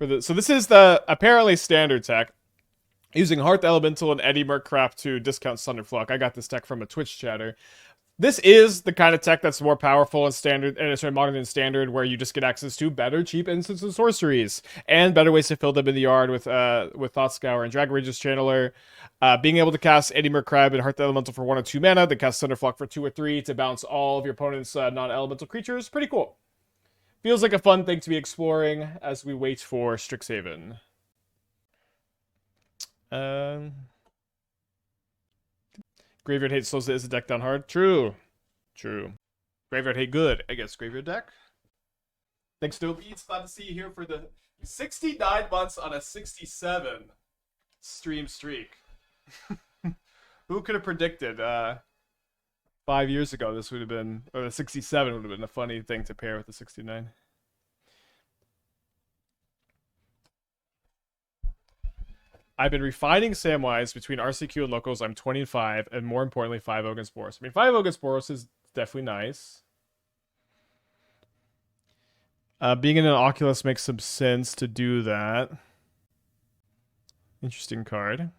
So this is the apparently standard tech. Using Hearth Elemental and Eddymurk Crab to discount Sunderflock. I got this tech from a Twitch chatter. This is the kind of tech that's more powerful in standard, and it's modern and standard, where you just get access to better, cheap instants and sorceries, and better ways to fill them in the yard with Thought Scour and Dragon Rage's Channeler. Being able to cast Eddymurk Crab and Hearth Elemental for 1 or 2 mana, then cast Sunderflock for 2 or 3 to bounce all of your opponent's non-elemental creatures. Pretty cool. Feels like a fun thing to be exploring as we wait for Strixhaven. Graveyard Hate slows the Izzet deck down hard. True. Graveyard Hate good. I guess Graveyard deck. Thanks, Stoke. Glad to see you here for the 69 months on a 67 stream streak. Who could have predicted 5 years ago this would have been, or the 67 would have been a funny thing to pair with the 69. I've been refining Samwise between RCQ and locals. I'm 25, and more importantly, 5 against Boros. I mean, 5 against Boros is definitely nice. Being in an Oculus makes some sense to do that. Interesting card.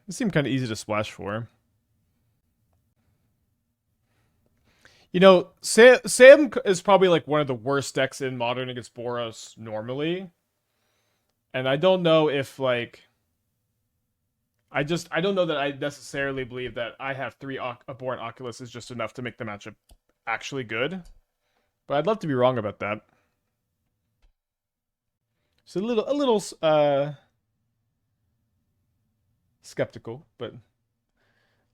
This seemed kind of easy to splash for. You know, Sam is probably like one of the worst decks in Modern against Boros normally. And I don't know if, like... I don't know that I necessarily believe that I have 3 Abhorrent Oculus is just enough to make the matchup actually good. But I'd love to be wrong about that. So a little skeptical, but a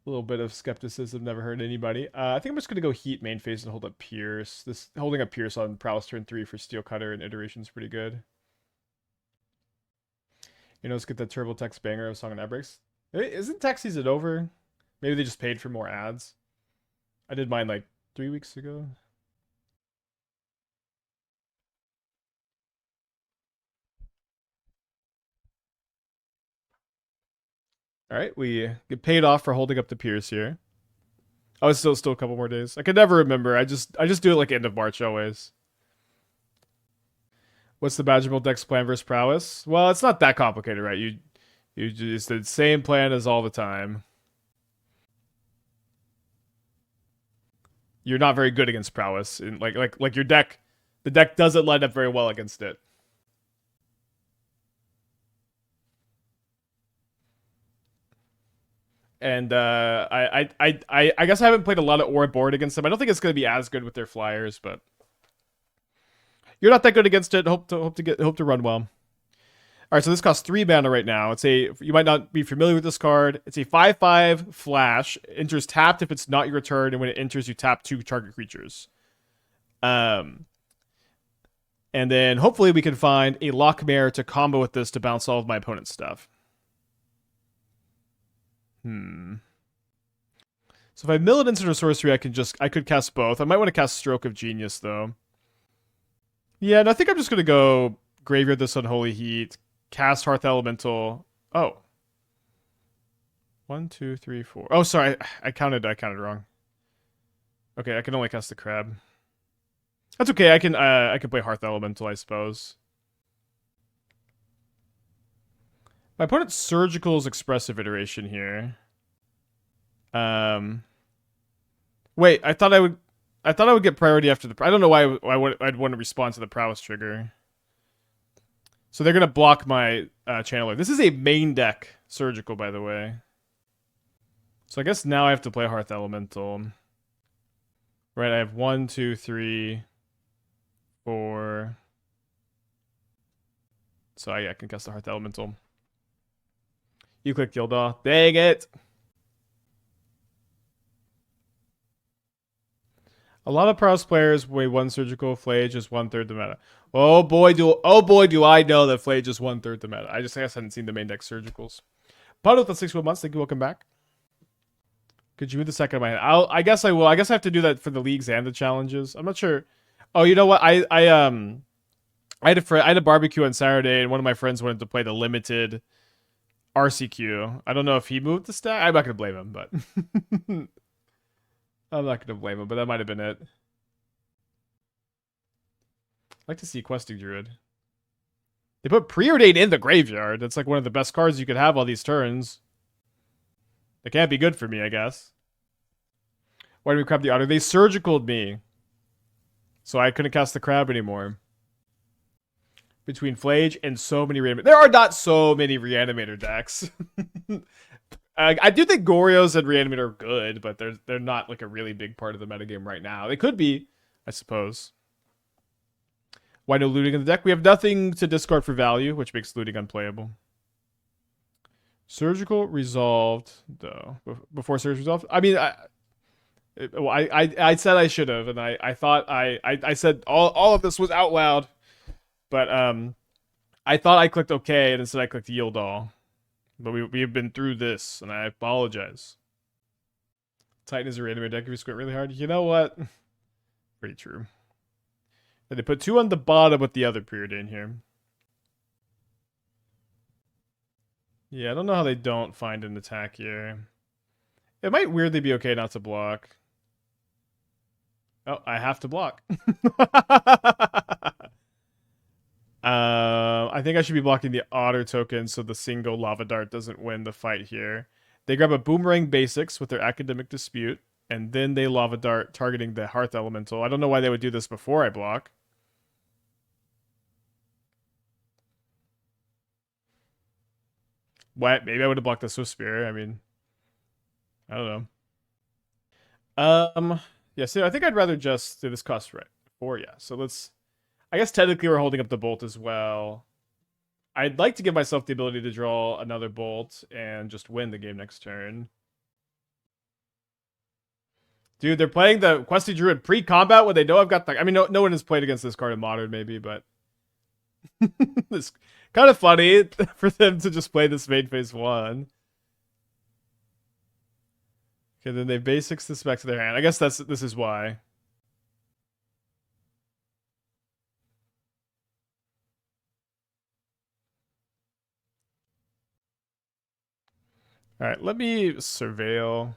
little bit of skepticism never hurt anybody. I think I'm just going to go Heat main phase and hold up Pierce. This holding up Pierce on Prowess turn 3 for Steel Cutter and Iteration is pretty good. You know, let's get that Turbo Text banger of Song and Ad Breaks. Isn't tax season over? Maybe they just paid for more ads. I did mine like 3 weeks ago. Alright, we get paid off for holding up the Pierce here. Oh, it's still a couple more days. I can never remember. I just do it like end of March always. What's the Badgerable deck's plan versus Prowess? Well, it's not that complicated, right? You just the same plan as all the time. You're not very good against Prowess. And like your deck, the deck doesn't line up very well against it. And I guess I haven't played a lot of Aura board against them. I don't think it's going to be as good with their flyers, but you're not that good against it. Hope to run well. All right, so this costs 3 mana right now. You might not be familiar with this card. It's a 5/5 flash. Enters tapped if it's not your turn, and when it enters, you tap 2 target creatures. And then hopefully we can find a Lockmare to combo with this to bounce all of my opponent's stuff. So if I mill it into a sorcery, I could cast both. I might want to cast Stroke of Genius though. Yeah, and I think I'm just gonna go Graveyard this Unholy Heat, cast Hearth Elemental. Oh. 1, 2, 3, 4. Oh, sorry, I counted wrong. Okay, I can only cast the Crab. That's okay. I can play Hearth Elemental, I suppose. My opponent's Surgical's Expressive Iteration here. Wait, I thought I would get priority after the... I don't know why I'd want to respond to the Prowess trigger. So they're going to block my Channeler. This is a main deck Surgical, by the way. So I guess now I have to play Hearth Elemental. Right, I have 1, 2, 3, 4. So I can cast the Hearth Elemental. You click Gildaw. Dang it! A lot of Prowess players weigh 1 Surgical. Flage is 1/3 the meta. Oh boy, do I know that Flage is 1/3 the meta. I guess I hadn't seen the main deck Surgicals. Puddle with the 6 months. Thank you. Welcome back. Could you move the second of my hand? I guess I will. I guess I have to do that for the leagues and the challenges. I'm not sure. Oh, you know what? I had a barbecue on Saturday, and one of my friends wanted to play the limited RCQ. I don't know if he moved the stack. I'm not gonna blame him, but I'm not gonna blame him. But that might have been it. I'd like to see Questing Druid. They put Preordain in the graveyard. That's like one of the best cards you could have all these turns. It can't be good for me, I guess. Why did we crab the otter? They surgicaled me. So I couldn't cast the crab anymore. Between Flage and so many Reanimator. There are not so many Reanimator decks. I do think Goryo's and Reanimator are good, but they're not like a really big part of the metagame right now. They could be, I suppose. Why no looting in the deck? We have nothing to discard for value, which makes looting unplayable. Surgical resolved, though. Before surgery resolved? I mean, I said I should have, and I thought I said all of this was out loud, but I thought I clicked OK, and instead I clicked Yield All. But we've been through this, and I apologize. Titan is a Reanimator deck if you squint really hard. You know what? Pretty true. And they put 2 on the bottom with the other Preordain here. Yeah, I don't know how they don't find an attack here. It might weirdly be okay not to block. Oh, I have to block. I think I should be blocking the Otter token so the single Lava Dart doesn't win the fight here. They grab a Boomerang Basics with their Academic Dispute, and then they Lava Dart targeting the Hearth Elemental. I don't know why they would do this before I block. What? Maybe I would have blocked the Swift Spear. I mean, I don't know. Yeah, so I think I'd rather just do this cost right. 4, yeah. So let's... I guess technically we're holding up the Bolt as well. I'd like to give myself the ability to draw another Bolt and just win the game next turn. Dude, they're playing the Questy Druid pre-combat when they know I've got the... I mean, no one has played against this card in Modern, maybe, but... It's kind of funny for them to just play this main phase 1. Okay, then they basics this back to their hand. I guess this is why. Alright, let me surveil.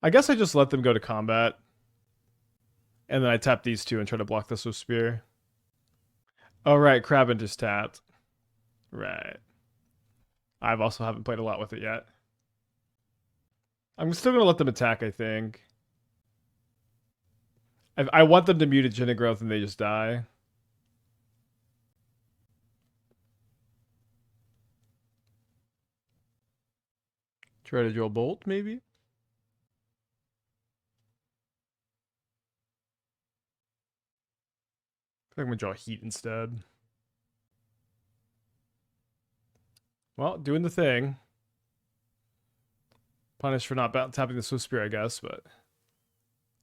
I guess I just let them go to combat. And then I tap these 2 and try to block this with Spear. Oh, right, Crab just tapped. Right. I've also haven't played a lot with it yet. I'm still going to let them attack, I think. I want them to mute Agenic Growth and they just die. Try to draw Bolt, maybe? I think I'm going to draw Heat instead. Well, doing the thing. Punished for not tapping the Swift Spear, I guess, but...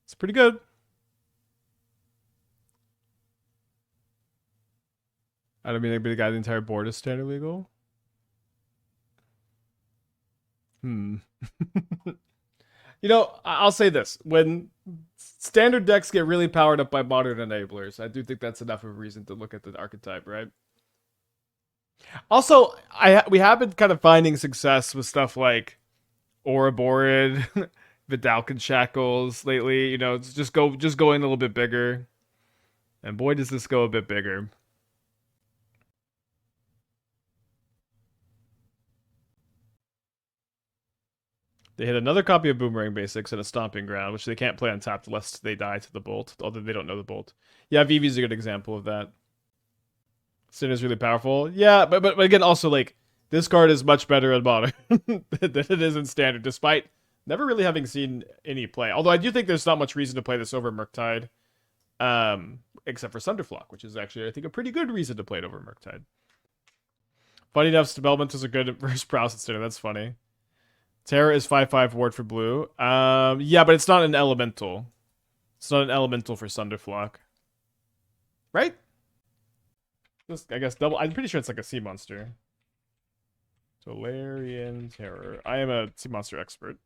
It's pretty good. I don't mean anybody got the entire board is standard legal. You know, I'll say this. When standard decks get really powered up by modern enablers, I do think that's enough of a reason to look at the archetype, right? Also, we have been kind of finding success with stuff like Ouroborid, Vidalcan Shackles lately. You know, it's just going a little bit bigger. And boy, does this go a bit bigger. They hit another copy of Boomerang Basics and a Stomping Ground, which they can't play untapped lest they die to the Bolt, although they don't know the Bolt. Yeah, Vivi's a good example of that. Sin is really powerful. Yeah, but again, also, like, this card is much better in Modern than it is in Standard, despite never really having seen any play. Although I do think there's not much reason to play this over Murktide, except for Sunderflock, which is actually, I think, a pretty good reason to play it over Murktide. Funny enough, Spellementals are good versus Prowess instead. That's funny. Terra is 5/5 ward for blue. Yeah, but it's not an elemental. It's not an elemental for Sunderflock. Right? Just, I guess, double. I'm pretty sure it's like a sea monster. Tolarian Terror. I am a sea monster expert.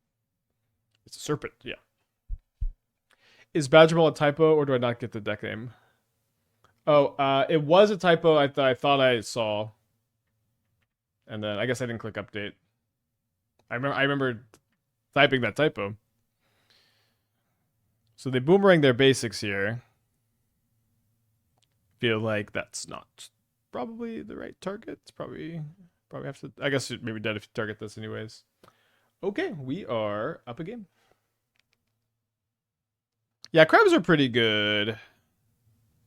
It's a serpent, yeah. Is Badgerball a typo, or do I not get the deck name? Oh, it was a typo I thought I saw. And then I guess I didn't click update. I remember typing that typo. So they boomerang their basics here. Feel like that's not probably the right target. It's probably have to. I guess maybe dead if you target this anyways. Okay, we are up a game. Yeah, crabs are pretty good.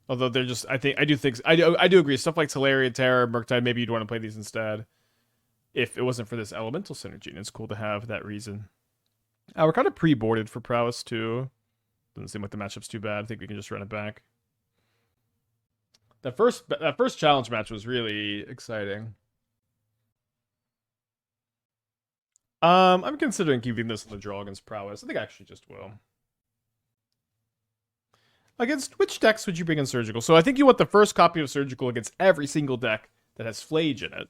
Although they're just, I do agree. Stuff like Tolarian Terror, Murktide, maybe you'd want to play these instead. If it wasn't for this elemental synergy, and it's cool to have that reason. We're kind of pre-boarded for prowess too. Doesn't seem like the matchup's too bad. I think we can just run it back. That first challenge match was really exciting. I'm considering keeping this in the draw against prowess. I think I actually just will. Against which decks would you bring in Surgical? So I think you want the first copy of Surgical against every single deck that has Flage in it.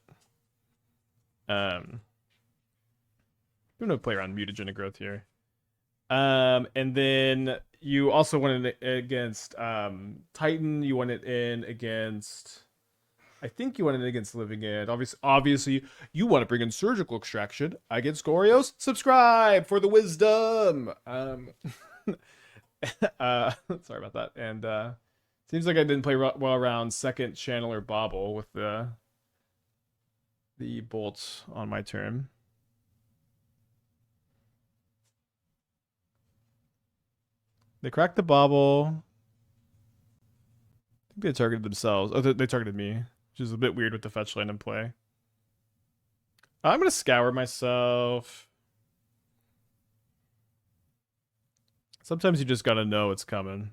I'm gonna play around Mutagen Growth here. And then you also want it against Titan. You want it in against. I think you want it against Living End. Obviously, you want to bring in Surgical Extraction against Gorios. Subscribe for the wisdom. Sorry about that. And seems like I didn't play well around second Channeler Bauble with the bolts on my turn. They cracked the Bauble. I think they targeted themselves. Oh, they targeted me, which is a bit weird with the fetch land in play. I'm gonna scour myself. Sometimes you just gotta know it's coming.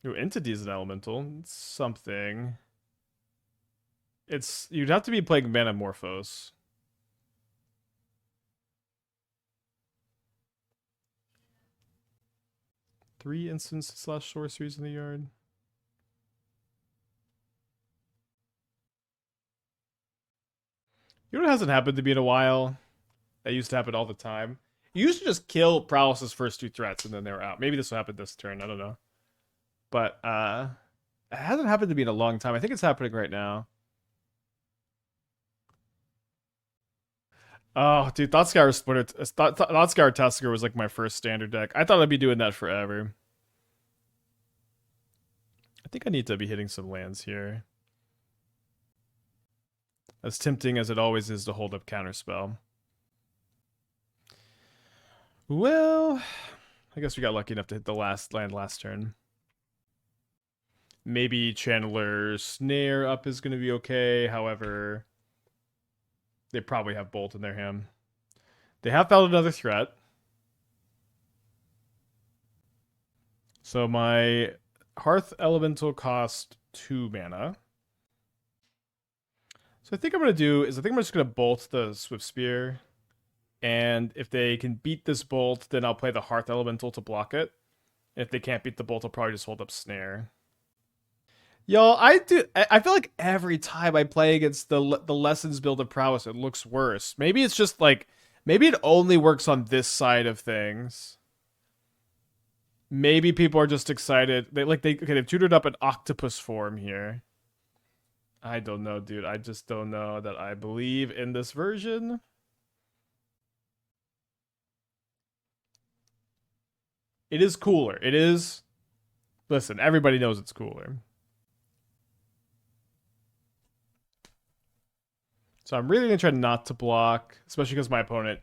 Ooh, Entity is an elemental. It's something. You'd have to be playing Manamorphose. Three instants / sorceries in the yard. You know what hasn't happened to me in a while? That used to happen all the time. You used to just kill Prowess's first 2 threats and then they were out. Maybe this will happen this turn. I don't know. But it hasn't happened to me in a long time. I think it's happening right now. Oh, dude, Thought Scour Thought Scour Tusker was like my first standard deck. I thought I'd be doing that forever. I think I need to be hitting some lands here. As tempting as it always is to hold up Counterspell. Well, I guess we got lucky enough to hit the last land last turn. Maybe Channeler Snare up is going to be okay. However, they probably have Bolt in their hand. They have found another threat. So my Hearth Elemental cost 2 mana. So I think I'm just going to Bolt the Swift Spear. And if they can beat this Bolt, then I'll play the Hearth Elemental to block it. If they can't beat the Bolt, I'll probably just hold up Snare. Y'all, I feel like every time I play against the Lessons build of Prowess, it looks worse. Maybe it's just like, maybe it only works on this side of things. Maybe people are just excited. They've tutored up an octopus form here. I don't know, dude. I just don't know that I believe in this version. It is cooler. It is. Listen, everybody knows it's cooler. So I'm really going to try not to block, especially because my opponent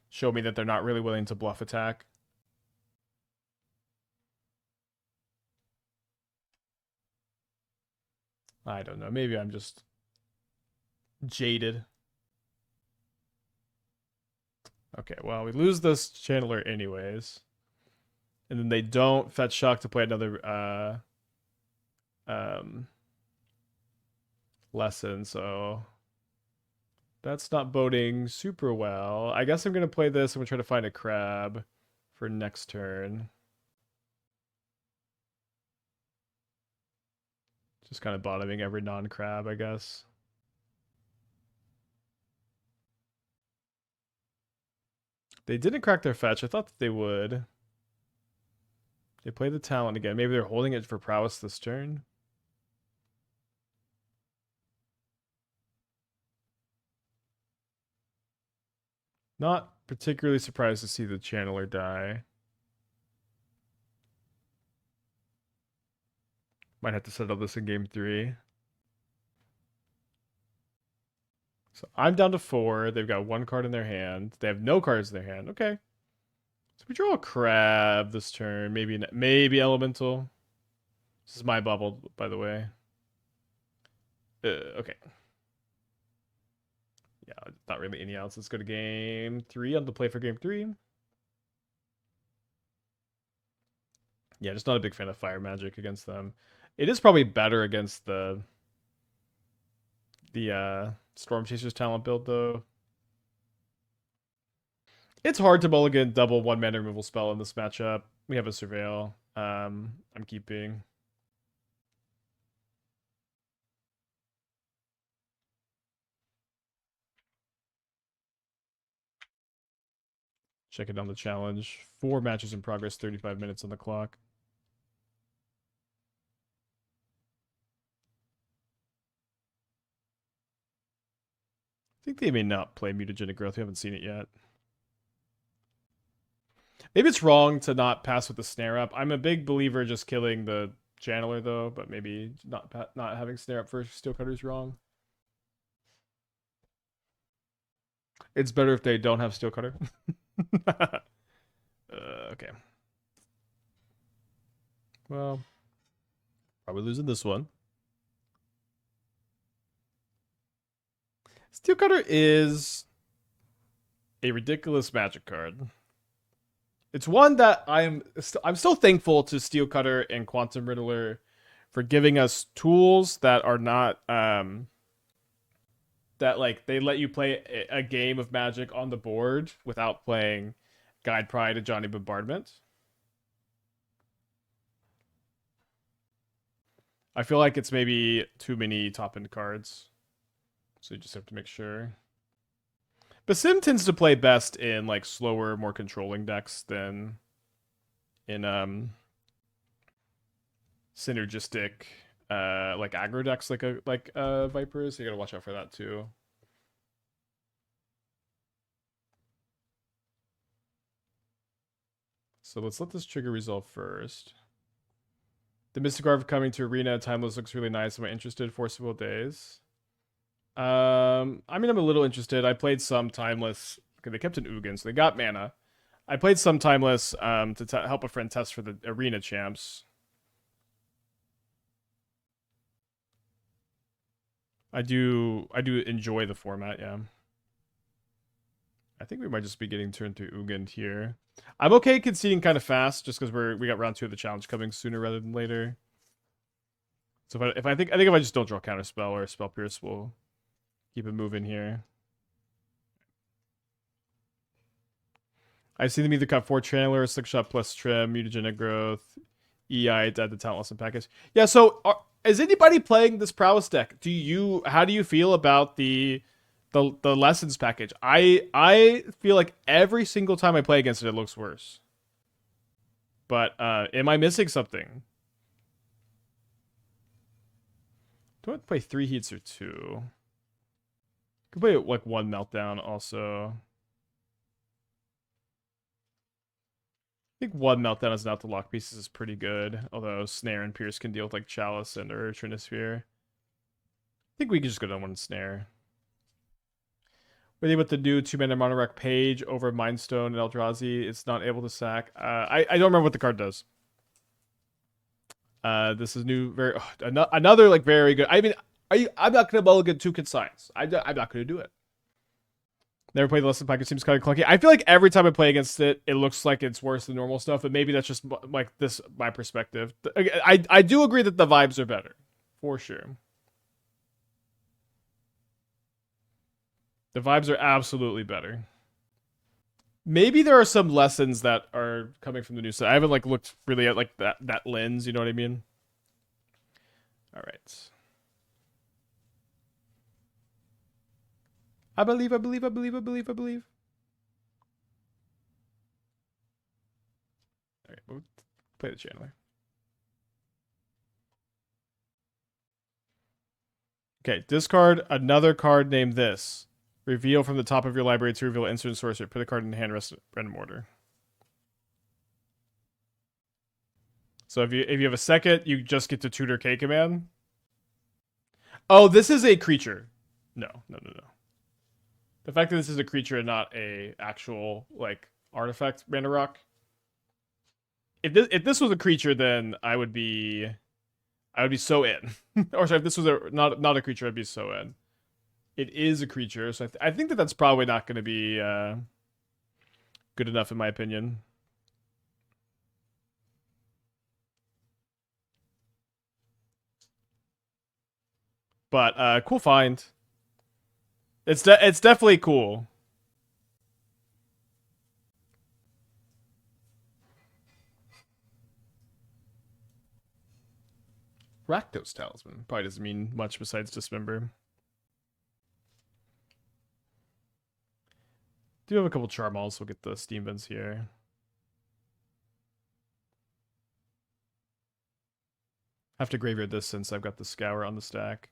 showed me that they're not really willing to bluff attack. I don't know. Maybe I'm just jaded. Okay, well, we lose this Channeler anyways. And then they don't fetch Shock to play another lesson, so that's not boding super well. I guess I'm going to play this. I'm going to try to find a crab for next turn. Just kind of bottoming every non-crab, I guess. They didn't crack their fetch. I thought that they would. They play the talent again. Maybe they're holding it for prowess this turn. Not particularly surprised to see the Channeler die. Might have to settle this in game 3. So I'm down to 4. They've got 1 card in their hand. They have no cards in their hand. Okay. So we draw a crab this turn. Maybe elemental. This is my bubble, by the way. Okay. Yeah, not really any else. Let's go to game 3. On the play for game 3. Yeah, just not a big fan of fire magic against them. It is probably better against the Storm Chasers talent build, though. It's hard to mulligan double 1-mana removal spell in this matchup. We have a Surveil. I'm keeping. Check it on the challenge. 4 matches in progress, 35 minutes on the clock. I think they may not play Mutagenic Growth. We haven't seen it yet. Maybe it's wrong to not pass with the snare up. I'm a big believer just killing the channeler though, but maybe not having snare up for Steel Cutter is wrong. It's better if they don't have Steel Cutter. Okay. Well, probably losing this one. Steel Cutter is a ridiculous magic card. It's one that I'm still thankful to Steel Cutter and Quantum Riddler for giving us tools that are not that like they let you play a game of Magic on the board without playing Guide Pride and Johnny Bombardment. I feel like it's maybe too many top end cards, so you just have to make sure. But Sim tends to play best in like slower, more controlling decks than in synergistic like aggro decks like a Viper is. So you gotta watch out for that too. So let's let this trigger resolve first. The Mystic Arv coming to Arena Timeless looks really nice. Am I interested? Forcible Days. I mean, I'm a little interested. I played some Timeless. Okay, they kept an Ugin, so they got mana. I played some Timeless to help a friend test for the Arena champs. I do enjoy the format, yeah. I think we might just be getting turned to Ugin here. I'm okay conceding kind of fast, just because we got round 2 of the challenge coming sooner rather than later. So if I think if I just don't draw Counterspell or Spell Pierce, we'll keep it moving here. I've seen them either cut 4 Channeler, 6 shot plus trim, mutagenic growth, EI to add the talent lesson package. Yeah, so is anybody playing this prowess deck? How do you feel about the lessons package? I feel like every single time I play against it, it looks worse. But am I missing something? Do I want to play 3 heats or 2? Could play like 1 meltdown also. I think 1 meltdown as an out to lock pieces is pretty good. Although Snare and Pierce can deal with like Chalice and or Trinisphere. I think we can just go down 1 Snare. With the new 2-mana Monorack Page over Mindstone and Eldrazi, it's not able to sack. I don't remember what the card does. This is new, another like very good. I mean, I'm not gonna mulligan 2 Consigns. I'm not gonna do it. Never played the lesson package. Seems kind of clunky. I feel like every time I play against it, it looks like it's worse than normal stuff. But maybe that's just like my perspective. I do agree that the vibes are better, for sure. The vibes are absolutely better. Maybe there are some lessons that are coming from the new set. I haven't like looked really at like that lens. You know what I mean? All right. I believe. All right, we'll play the channeler. Okay, discard another card named this. Reveal from the top of your library to reveal instant sorcery. Put a card in hand, rest random order. So if you have a second, you just get to tutor K command. Oh, this is a creature. No. The fact that this is a creature and not a actual like artifact mana rock. If this was a creature, then I would be so in. Or sorry, if this was not a creature, I'd be so in. It is a creature, so I think that's probably not going to be good enough in my opinion. But cool find. It's definitely cool. Rakdos Talisman probably doesn't mean much besides Dismember. Do have a couple Charmaws, so we'll get the Steam Vents here. Have to graveyard this since I've got the Scour on the stack.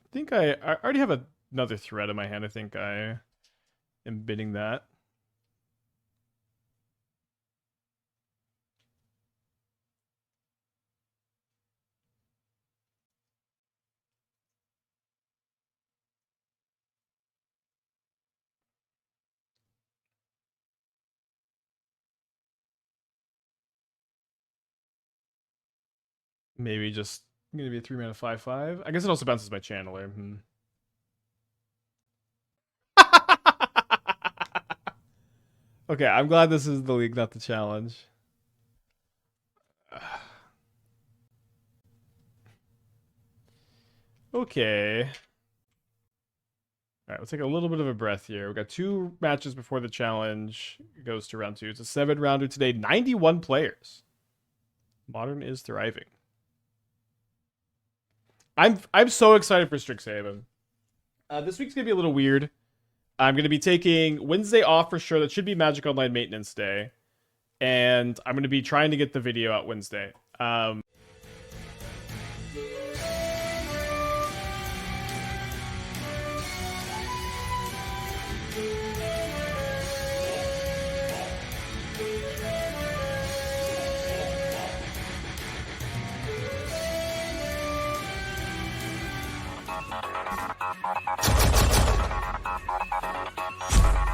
I think I already have another threat in my hand. I think I am bidding that. Maybe just gonna be a 3-mana 5/5. I guess it also bounces my channeler. Okay, I'm glad this is the league, not the challenge. Okay. All right, we'll take a little bit of a breath here. We've got 2 matches before the challenge goes to round 2. It's a 7-rounder today. 91 players. Modern is thriving. I'm so excited for Strixhaven. This week's gonna be a little weird. I'm gonna be taking Wednesday off for sure. That should be Magic Online Maintenance Day, and I'm gonna be trying to get the video out Wednesday.